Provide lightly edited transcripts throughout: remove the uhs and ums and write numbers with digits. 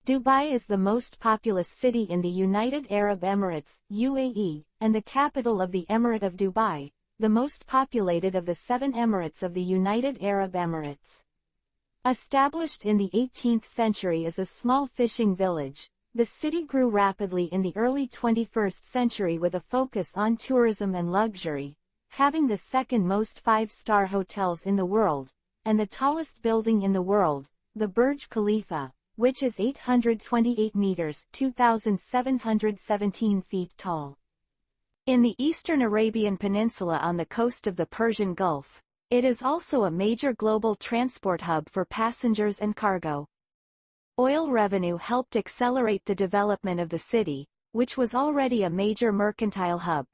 Dubai is the most populous city in the United Arab Emirates, UAE, and the capital of the Emirate of Dubai, the most populated of the 7 emirates of the United Arab Emirates. Established in the 18th century as a small fishing village, the city grew rapidly in the early 21st century with a focus on tourism and luxury, having the second most 5-star hotels in the world, and the tallest building in the world, the Burj Khalifa, which is 828 meters, 2,717 feet tall. In the eastern Arabian Peninsula on the coast of the Persian Gulf, it is also a major global transport hub for passengers and cargo. Oil revenue helped accelerate the development of the city, which was already a major mercantile hub.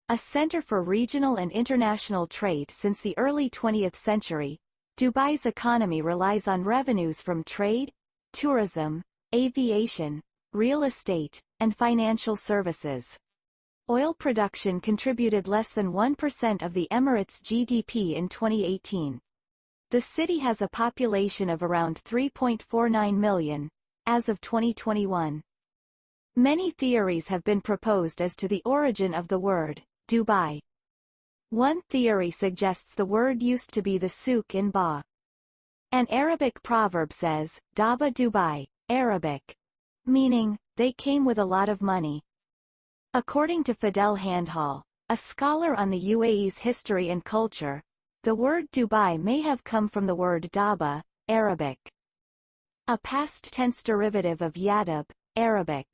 A center for regional and international trade since the early 20th century, Dubai's economy relies on revenues from trade, tourism, aviation, real estate, and financial services. Oil production contributed less than 1% of the Emirates' GDP in 2018. The city has a population of around 3.49 million, as of 2021. Many theories have been proposed as to the origin of the word, Dubai. One theory suggests the word used to be the souk in Ba. An Arabic proverb says, Daba Dubai, Arabic, meaning, they came with a lot of money. According to Fidel Handhal, a scholar on the UAE's history and culture, the word Dubai may have come from the word Daba, Arabic, a past tense derivative of Yadab, Arabic,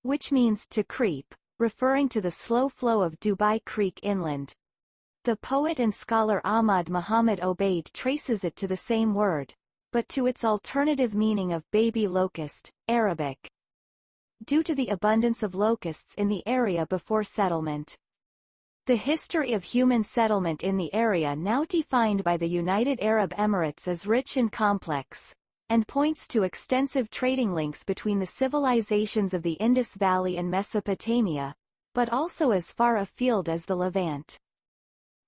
which means to creep, referring to the slow flow of Dubai Creek inland. The poet and scholar Ahmad Muhammad Obaid traces it to the same word, but to its alternative meaning of baby locust, Arabic, due to the abundance of locusts in the area before settlement. The history of human settlement in the area now defined by the United Arab Emirates is rich and complex, and points to extensive trading links between the civilizations of the Indus Valley and Mesopotamia, but also as far afield as the Levant.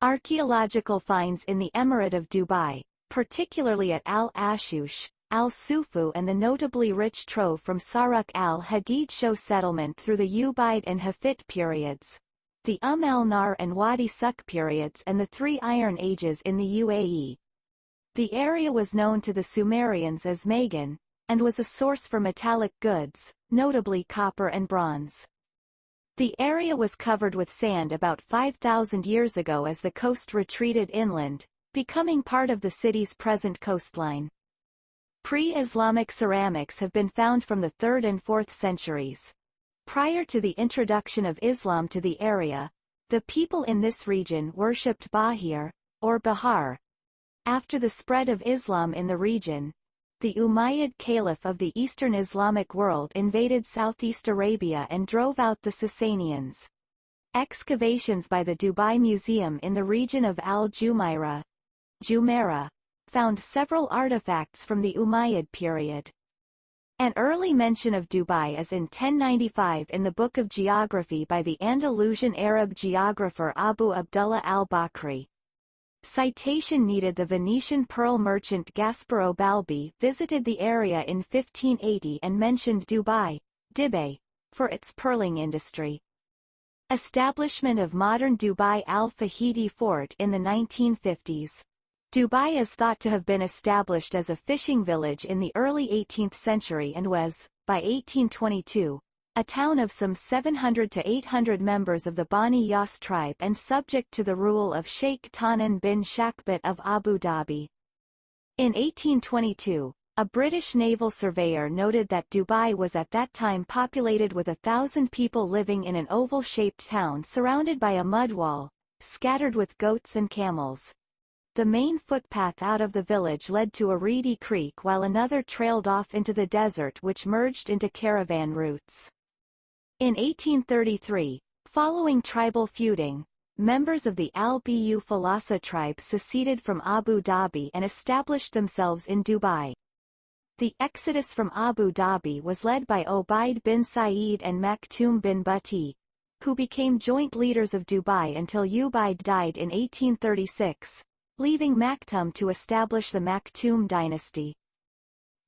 Archaeological finds in the Emirate of Dubai, particularly at Al-Ashush, Al-Sufu and the notably rich trove from Saruk al-Hadid show settlement through the Ubaid and Hafit periods, the el-Nar and Wadi Suk periods and the 3 Iron Ages in the UAE. The area was known to the Sumerians as Magan, and was a source for metallic goods, notably copper and bronze. The area was covered with sand about 5,000 years ago as the coast retreated inland, becoming part of the city's present coastline. Pre-Islamic ceramics have been found from the 3rd and 4th centuries. Prior to the introduction of Islam to the area, the people in this region worshipped Bahir, or Bahar. After the spread of Islam in the region, the Umayyad Caliph of the Eastern Islamic world invaded Southeast Arabia and drove out the Sassanians. Excavations by the Dubai Museum in the region of Al-Jumairah, Jumeirah, found several artifacts from the Umayyad period. An early mention of Dubai is in 1095 in the Book of Geography by the Andalusian Arab geographer Abu Abdullah al-Bakri. Citation needed. The Venetian pearl merchant Gasparo Balbi visited the area in 1580 and mentioned Dubai, Dibay, for its pearling industry. Establishment of modern Dubai Al-Fahidi Fort in the 1950s. Dubai is thought to have been established as a fishing village in the early 18th century and was, by 1822, a town of some 700 to 800 members of the Bani Yas tribe and subject to the rule of Sheikh Tanan bin Shakbat of Abu Dhabi. In 1822, a British naval surveyor noted that Dubai was at that time populated with 1,000 people living in an oval-shaped town surrounded by a mud wall, scattered with goats and camels. The main footpath out of the village led to a reedy creek while another trailed off into the desert which merged into caravan routes. In 1833, following tribal feuding, members of the Al-Bu Falasa tribe seceded from Abu Dhabi and established themselves in Dubai. The exodus from Abu Dhabi was led by Obaid bin Said and Maktoum bin Bati, who became joint leaders of Dubai until Ubaid died in 1836, leaving Maktoum to establish the Maktoum dynasty.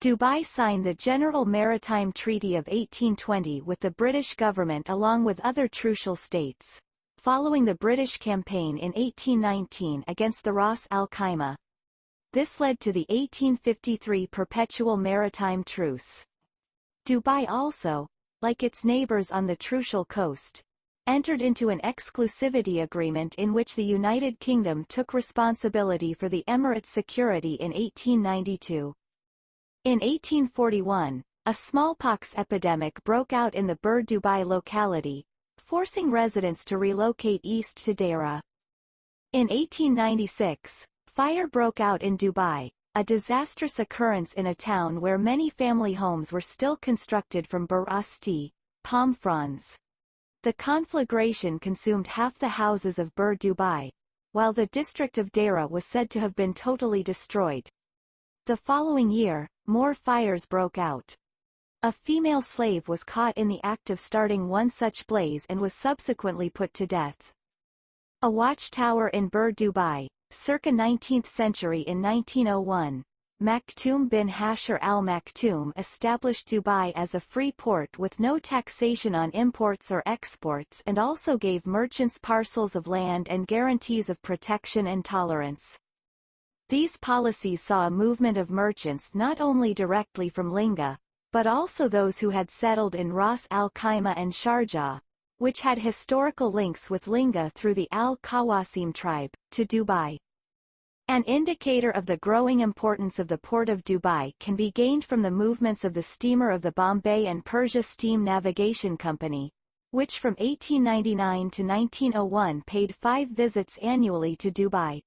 Dubai signed the General Maritime Treaty of 1820 with the British government along with other trucial states, following the British campaign in 1819 against the Ras Al Khaimah. This led to the 1853 Perpetual Maritime Truce. Dubai also, like its neighbors on the Trucial Coast, entered into an exclusivity agreement in which the United Kingdom took responsibility for the Emirates' security in 1892. In 1841, a smallpox epidemic broke out in the Bur Dubai locality, forcing residents to relocate east to Deira. In 1896, fire broke out in Dubai, a disastrous occurrence in a town where many family homes were still constructed from bur asti, palm fronds. The conflagration consumed half the houses of Bur Dubai, while the district of Deira was said to have been totally destroyed. The following year, more fires broke out. A female slave was caught in the act of starting one such blaze and was subsequently put to death. A watchtower in Bur Dubai, circa 19th century in 1901, Maktoum bin Hashir al Maktoum established Dubai as a free port with no taxation on imports or exports and also gave merchants parcels of land and guarantees of protection and tolerance. These policies saw a movement of merchants not only directly from Linga, but also those who had settled in Ras Al Khaimah and Sharjah, which had historical links with Linga through the Al Qawasim tribe, to Dubai. An indicator of the growing importance of the port of Dubai can be gained from the movements of the steamer of the Bombay and Persia Steam Navigation Company, which from 1899 to 1901 paid 5 visits annually to Dubai.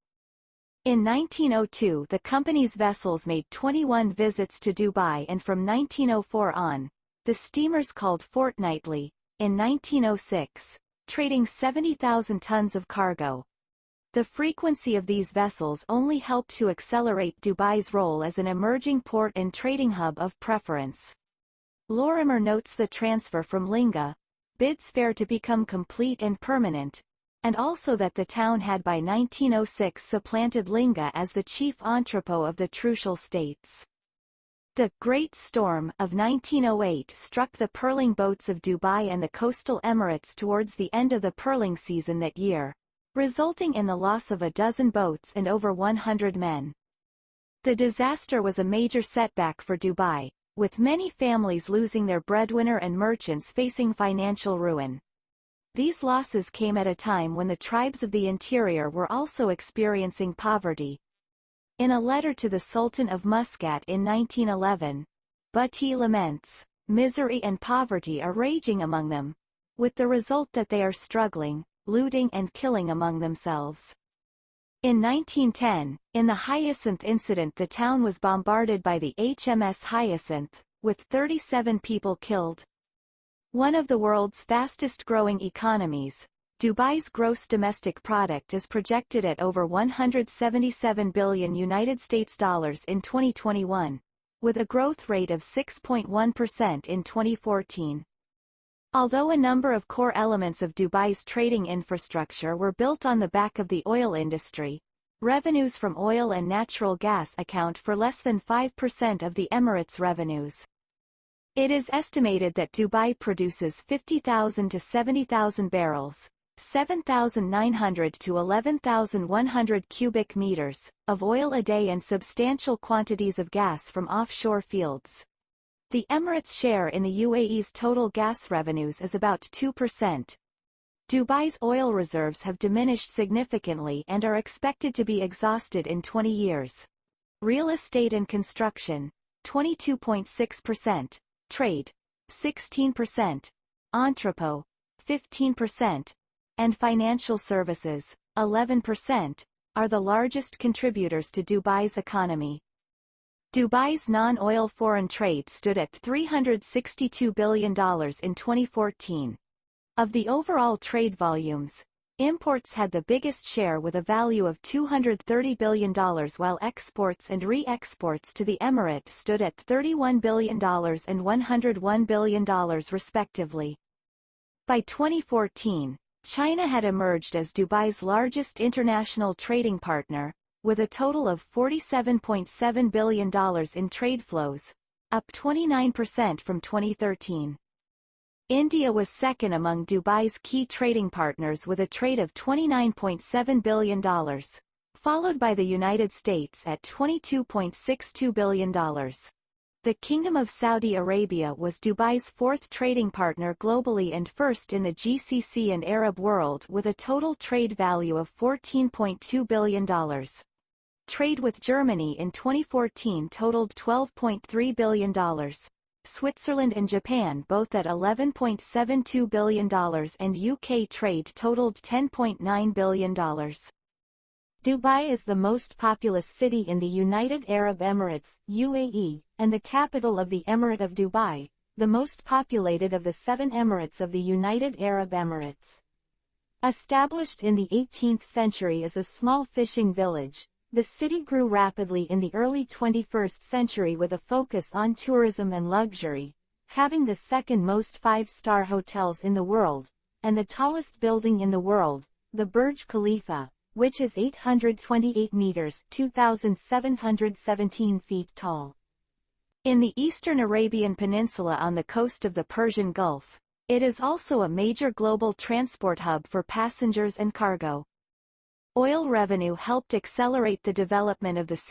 In 1902 the company's vessels made 21 visits to Dubai and from 1904 on, the steamers called fortnightly, in 1906, trading 70,000 tons of cargo. The frequency of these vessels only helped to accelerate Dubai's role as an emerging port and trading hub of preference. Lorimer notes the transfer from Linga bids fair to become complete and permanent, and also that the town had by 1906 supplanted Linga as the chief entrepot of the Trucial states. The Great Storm of 1908 struck the pearling boats of Dubai and the coastal Emirates towards the end of the pearling season that year, resulting in the loss of a dozen boats and over 100 men. The disaster was a major setback for Dubai, with many families losing their breadwinner and merchants facing financial ruin. These losses came at a time when the tribes of the interior were also experiencing poverty. In a letter to the Sultan of Muscat in 1911, Bhatti laments, "Misery and poverty are raging among them, with the result that they are struggling, looting and killing among themselves." In 1910, in the Hyacinth incident the town was bombarded by the HMS Hyacinth, with 37 people killed. One of the world's fastest-growing economies, Dubai's gross domestic product is projected at over $177 billion in 2021, with a growth rate of 6.1% in 2014. Although a number of core elements of Dubai's trading infrastructure were built on the back of the oil industry, revenues from oil and natural gas account for less than 5% of the Emirates' revenues. It is estimated that Dubai produces 50,000 to 70,000 barrels, 7,900 to 11,100 cubic meters, of oil a day and substantial quantities of gas from offshore fields. The Emirates' share in the UAE's total gas revenues is about 2%. Dubai's oil reserves have diminished significantly and are expected to be exhausted in 20 years. Real estate and construction, 22.6%. Trade, 16%, entrepot, 15%, and financial services, 11%, are the largest contributors to Dubai's economy. Dubai's non-oil foreign trade stood at $362 billion in 2014. Of the overall trade volumes, imports had the biggest share with a value of $230 billion while exports and re-exports to the Emirates stood at $31 billion and $101 billion respectively. By 2014, China had emerged as Dubai's largest international trading partner, with a total of $47.7 billion in trade flows, up 29% from 2013. India was second among Dubai's key trading partners with a trade of $29.7 billion, followed by the United States at $22.62 billion. The Kingdom of Saudi Arabia was Dubai's fourth trading partner globally and first in the GCC and Arab world with a total trade value of $14.2 billion. Trade with Germany in 2014 totaled $12.3 billion. Switzerland and Japan both at $11.72 billion and UK trade totaled $10.9 billion. Dubai is the most populous city in the United Arab Emirates, UAE, and the capital of the Emirate of Dubai, the most populated of the 7 emirates of the United Arab Emirates. Established in the 18th century as a small fishing village, the city grew rapidly in the early 21st century with a focus on tourism and luxury, having the second most 5-star hotels in the world, and the tallest building in the world, the Burj Khalifa, which is 828 meters, 2,717 feet tall. In the eastern Arabian Peninsula on the coast of the Persian Gulf, it is also a major global transport hub for passengers and cargo. Oil revenue helped accelerate the development of the city.